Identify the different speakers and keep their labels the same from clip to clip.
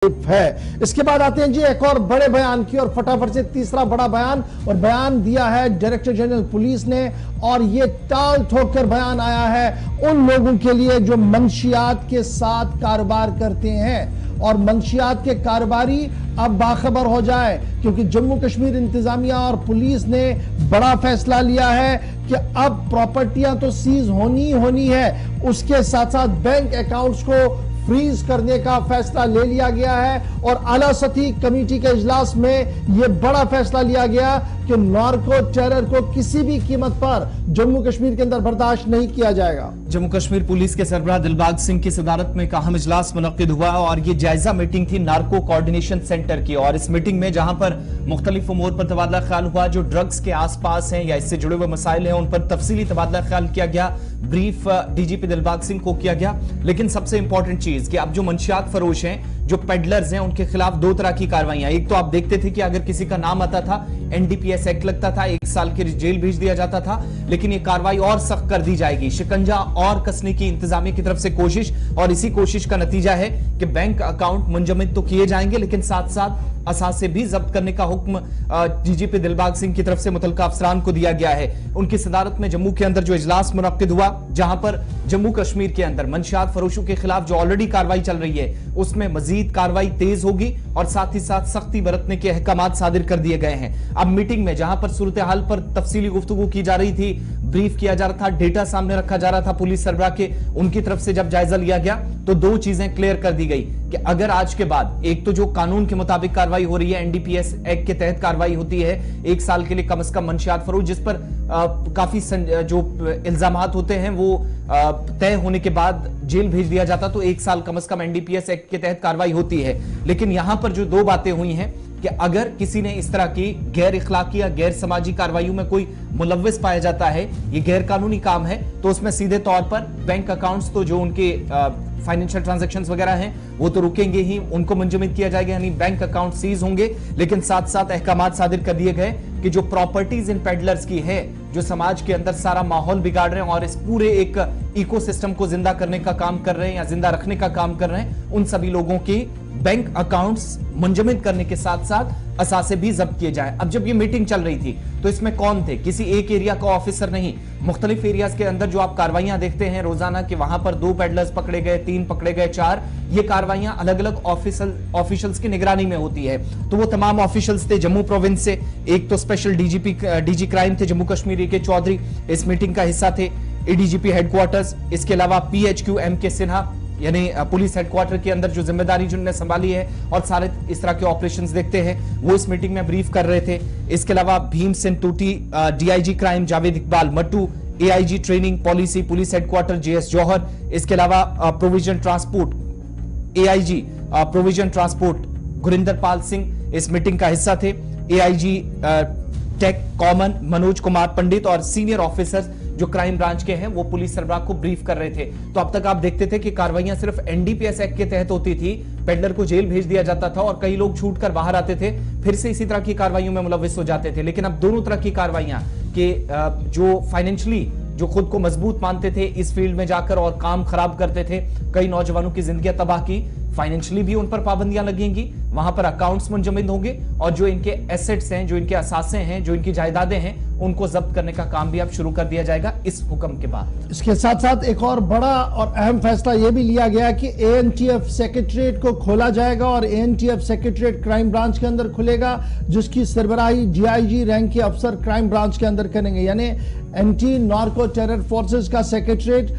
Speaker 1: है। इसके बाद आते हैं जी एक और बड़े बयान की और फटाफट से तीसरा बड़ा बयान और बयान दिया है डायरेक्टर जनरल पुलिस ने और ये टाल ठोक कर बयान आया है उन लोगों के लिए जो मंशियात के साथ कारोबार करते हैं और मंशियात के कारोबारी अब बाखबर हो जाए क्योंकि जम्मू कश्मीर इंतजामिया और पुलिस ने बड़ा फैसला लिया है कि अब प्रॉपर्टियां तो सीज होनी है, उसके साथ साथ बैंक अकाउंट्स को फ्रीज करने का फैसला ले लिया गया है और आला सतही कमेटी के इजलास में यह बड़ा फैसला लिया गया कि नार्को टेरर को किसी भी कीमत पर जम्मू कश्मीर के अंदर बर्दाश्त नहीं किया जाएगा।
Speaker 2: जम्मू कश्मीर पुलिस के सरबराह दिलबाग सिंह की सदारत में एक अहम इजलास मुनक्किद हुआ और ये जायजा मीटिंग थी नार्को कोऑर्डिनेशन सेंटर की और इस मीटिंग में जहां पर मुख्तलिफ उमूर पर तबादला ख्याल हुआ, जो ड्रग्स के आसपास हैं या इससे जुड़े हुए मसाइल हैं उन पर तफसीली तबादला ख्याल किया गया, ब्रीफ डीजीपी दिलबाग सिंह को किया गया। लेकिन सबसे इंपॉर्टेंट चीज कि अब जो मंशियात फरोश हैं, जो पेडलर्स हैं, उनके खिलाफ दो तरह की कार्रवाइयां। एक तो आप देखते थे कि अगर किसी का नाम आता था एनडीपीएस एक्ट लगता था, 1 साल की जेल भेज दिया जाता था, लेकिन ये कार्रवाई और सख्त कर दी जाएगी। शिकंजा और कसने की इंतजामिया की तरफ से कोशिश और इसी कोशिश का नतीजा है कि बैंक अकाउंट मुंजमद तो किए जाएंगे लेकिन साथ साथ असासे भी जब्त करने का हुक्म डीजीपी दिलबाग सिंह की तरफ से मुतल्लिका अफसरान को दिया गया है। उनकी सदारत में जम्मू के अंदर जो इजलास मुनक्किद हुआ जहां पर जम्मू कश्मीर के अंदर मंशियात फरोशों के खिलाफ जो ऑलरेडी कार्रवाई चल रही है उसमें मजीद कार्रवाई तेज होगी और साथ ही साथ सख्ती बरतने के अहकामात सादिर कर दिए गए हैं। अब मीटिंग में जहां पर सूरत हाल पर तफसीली गुफ्तगू की जा रही थी, ब्रीफ किया जा रहा था, डेटा सामने रखा जा रहा था पुलिस सरबराह के, उनकी तरफ से जब जायजा लिया गया तो दो चीजें क्लियर कर दी गई कि अगर आज के बाद एक तो जो कानून के मुताबिक कार्रवाई हो रही है, एनडीपीएस एक्ट के तहत कार्रवाई होती है 1 साल के लिए कम से कम मंशियात फरोश, जिस पर काफी जो इल्जामात होते हैं वो तय होने के बाद जेल भेज दिया जाता, तो 1 साल कम से कम एनडीपीएस एक्ट के तहत कार्रवाई होती है। लेकिन यहां पर जो दो बातें हुई हैं कि अगर किसी ने इस तरह की गैर इखलाकी या गैर समाजी कार्रवाइयों में कोई मुलव्विस पाया जाता है, ये गैर कानूनी काम है, तो उसमें सीधे तौर पर बैंक अकाउंट्स तो जो उनके फाइनेंशियल ट्रांजैक्शंस वगैरह हैं वो तो रुकेंगे ही, उनको मुंजमद किया जाएगा, यानी बैंक अकाउंट सीज होंगे। लेकिन साथ साथ अहकामात सादिर कर दिए गए कि जो प्रॉपर्टीज इन पेडलर्स की है, जो समाज के अंदर सारा माहौल बिगाड़ रहे हैं और इस पूरे एक इकोसिस्टम को जिंदा करने का काम कर रहे हैं या जिंदा रखने का काम कर रहे हैं, उन सभी लोगों की बैंक अकाउंट्स मुंजमद करने के साथ साथ असासे भी जब्त किए जाए। अब जब ये मीटिंग चल रही थी तो इसमें कौन थे? किसी एक एरिया का ऑफिसर नहीं, मुख्तलिफ एरियाज के अंदर जो आप कार्रवाइयां देखते हैं रोजाना कि वहां पर 2 पेडलर्स पकड़े गए, 3 पकड़े गए, 4, ये कार्रवाइयां अलग अलग ऑफिशियल्स की निगरानी में होती है। तो वो तमाम ऑफिशियल्स थे जम्मू प्रोविंस से, एक तो स्पेशल डीजी क्राइम थे जम्मू कश्मीर के चौधरी, इस मीटिंग का हिस्सा थे, एडीजीपी हेडक्वार्टर्स, इसके अलावा पीएचक्यू एमके सिन्हा यानी पुलिस हेडक्वार्टर के अंदर जो जिम्मेदारी जिन्होंने संभाली है और सारे इस तरह के ऑपरेशंस देखते हैं वो इस मीटिंग में ब्रीफ कर रहे थे। इसके अलावा Bhim Singh Tuti, DIG crime Javed Iqbal Mattu, AIG training policy police headquarters JS Jauhar, इसके अलावा provision transport AIG provision transport Gurinder Pal Singh इस मीटिंग का हिस्सा थे, AIG tech common Manoj Kumar Pandit और सीनियर ऑफिसर्स जो क्राइम ब्रांच के हैं वो पुलिस सरबराह को ब्रीफ कर रहे थे। तो अब तक आप देखते थे कि कार्रवाइयां सिर्फ एनडीपीएस एक्ट के तहत होती थी, पेडलर को जेल भेज दिया जाता था और कई लोग छूट कर बाहर आते थे, फिर से इसी तरह की कार्रवाइयों में मुलव्विस हो जाते थे। लेकिन अब दोनों तरह की कार्रवाइयां कि जो फाइनेंशियली जो खुद को मजबूत मानते थे इस फील्ड में जाकर और काम खराब करते थे, कई नौजवानों की जिंदगी तबाह की, फाइनेंशियली भी उन पर पाबंदियां लगेंगी, वहां पर अकाउंट्स मुंजमद होंगे और जो इनके एसेट्स हैं, जो इनके असासे हैं, जो इनकी जायदादें हैं, उनको जब्त करने का काम भी अब शुरू कर दिया जाएगा इस हुक्म के बाद।
Speaker 1: इसके साथ साथ एक और बड़ा और अहम फैसला यह भी लिया गया कि एएनटीएफ सेक्रेटरीट को खोला जाएगा और एएनटीएफ सेक्रेटरीट क्राइम ब्रांच के अंदर खुलेगा जिसकी सरबराही डीआईजी रैंक के अफसर क्राइम ब्रांच के अंदर करेंगे, यानी एंटी नार्को टेरर फोर्सेस का सेक्रेटरीट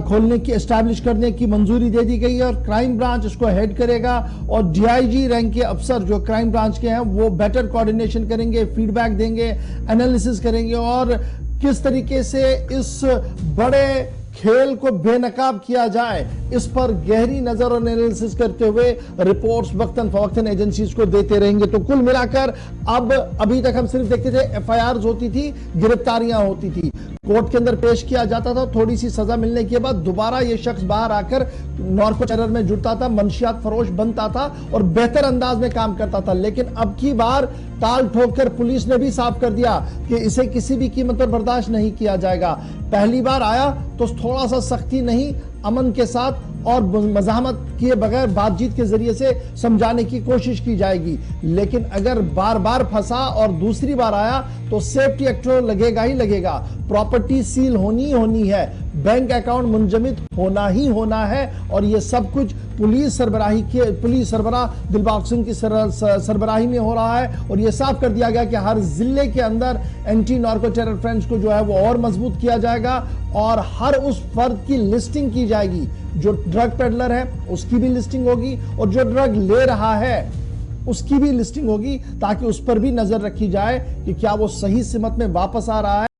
Speaker 1: खोलने की एस्टैब्लिश करने की मंजूरी दे दी गई है और क्राइम ब्रांच इसको हेड करेगा और डीआईजी रैंक के अफसर जो क्राइम ब्रांच के हैं वो बेटर कोऑर्डिनेशन करेंगे, फीडबैक देंगे, एनालिसिस करेंगे और किस तरीके से इस बड़े खेल को बेनकाब किया जाए इस पर गहरी नजर और एनालिसिस करते हुए रिपोर्ट्स वक्तन फवक्तन एजेंसीज को देते रहेंगे। तो कुल मिलाकर अब अभी तक हम सिर्फ देखते थे एफआईआर होती थी, गिरफ्तारियां होती थी, कोर्ट के अंदर पेश किया जाता था, थोड़ी सी सजा मिलने के बाद दोबारा ये शख्स बाहर आकर नार्को टेरर में जुड़ता था, मंशियात फरोश बनता था और बेहतर अंदाज में काम करता था। लेकिन अब की बार टाल ठोक कर पुलिस ने भी साफ कर दिया कि इसे किसी भी कीमत पर बर्दाश्त नहीं किया जाएगा। पहली बार आया तो थोड़ा सा सख्ती नहीं, अमन के साथ اور مزاحمت کیے بغیر بات چیت کے ذریعے سے سمجھانے کی کوشش کی جائے گی. لیکن اگر بار بار پھنسا اور دوسری بار آیا تو سیفٹی ایکٹ لگے گا ہی لگے گا. پراپرٹی سیل ہونی ہے, بینک اکاؤنٹ منجمد ہونا ہے, اور یہ سب کچھ پولیس سربراہ دلباغ سنگھ کی سربراہی میں ہو رہا ہے. اور یہ صاف کر دیا گیا کہ ہر ضلع کے اندر اینٹی نارکو ٹیرر فرینچ کو جو ہے وہ اور مضبوط کیا جائے گا, اور ہر اس فرد کی لسٹنگ کی جائے گی. جو ڈرگ پیڈلر ہے اس کی بھی لسٹنگ ہوگی, اور جو ڈرگ لے رہا ہے اس کی بھی لسٹنگ ہوگی, تاکہ اس پر بھی نظر رکھی جائے کہ کیا وہ صحیح سمت میں واپس آ رہا ہے.